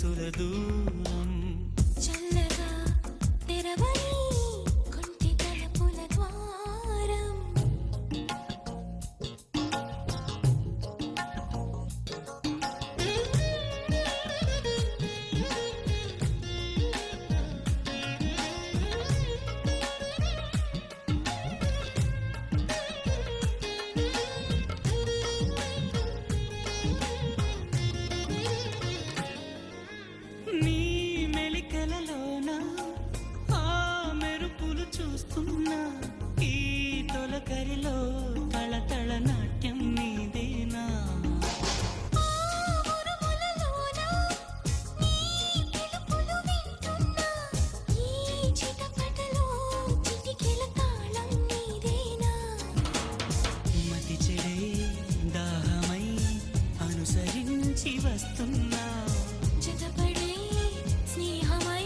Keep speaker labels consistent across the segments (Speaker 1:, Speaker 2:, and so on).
Speaker 1: మనసుల దూరం
Speaker 2: చల్లగా తెరవని కొంటి తలుపుల ద్వారం
Speaker 1: నీ మెలికలలోన ఆ మెరుపులు చూస్తున్నా ఈ తొలకరిలో తళతళ నాట్యం నీదేనా
Speaker 2: ఉరుములలోన నీ పిలుపులు వింటున్నా ఈ చిటపటలో చిటికెల తాళం నీదేనా
Speaker 1: మతి చెడే దాహమై అనుసరించి వస్తున్నా
Speaker 2: జతపడే స్నేహమై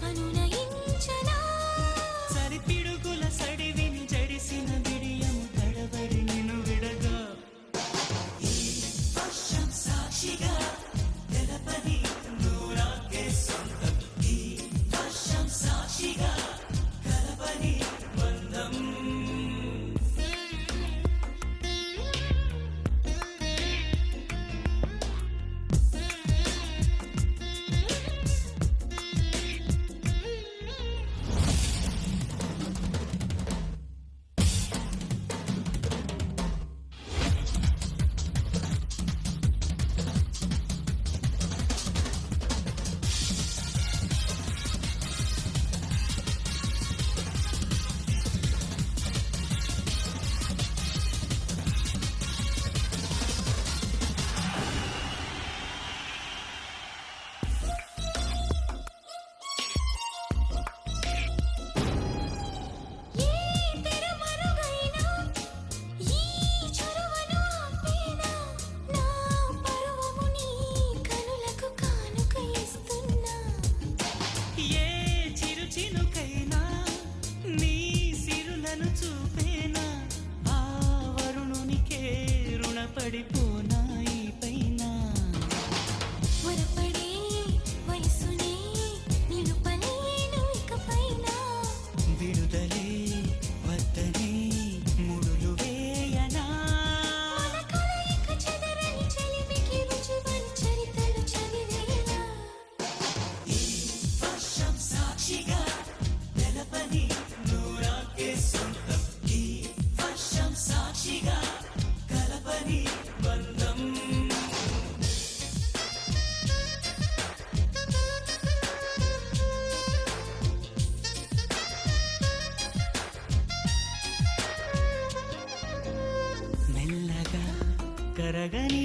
Speaker 2: అనునయించనా
Speaker 1: సరిపిడుగుల సడివిని జడిసిన బిడియము తడబడి నిన్ను విడగా ఈ వర్షం సాక్షిగా తెలపని నూరాకే సొంతం ఈ వర్షం సాక్షిగా కలపని బంధం
Speaker 2: ఏ తెరమరుగైనా ఈ చొరవను ఆపేనా నా పరువము నీ కనులకు కానుక ఇస్తున్నా
Speaker 1: ఏ చిరు చినుకైనా నీ సిరులను చూపేనా ఆ వరుణునికే రుణపడిపోనా ఈ పైన
Speaker 2: వరపడే వయసునే నిలుపలేను ఇకపైన
Speaker 1: విడుదలే వద్దనే ముడులు వేయనా
Speaker 2: మన కలయిక చెదరని చెలిమికి రుజువని చరితలు చదివేనా
Speaker 1: ఈ వర్షం సాక్షిగా తెలపని నూరాకే సొంతం ఈ వర్షం సాక్షిగా కలపని బంధం మెల్లగా కరగని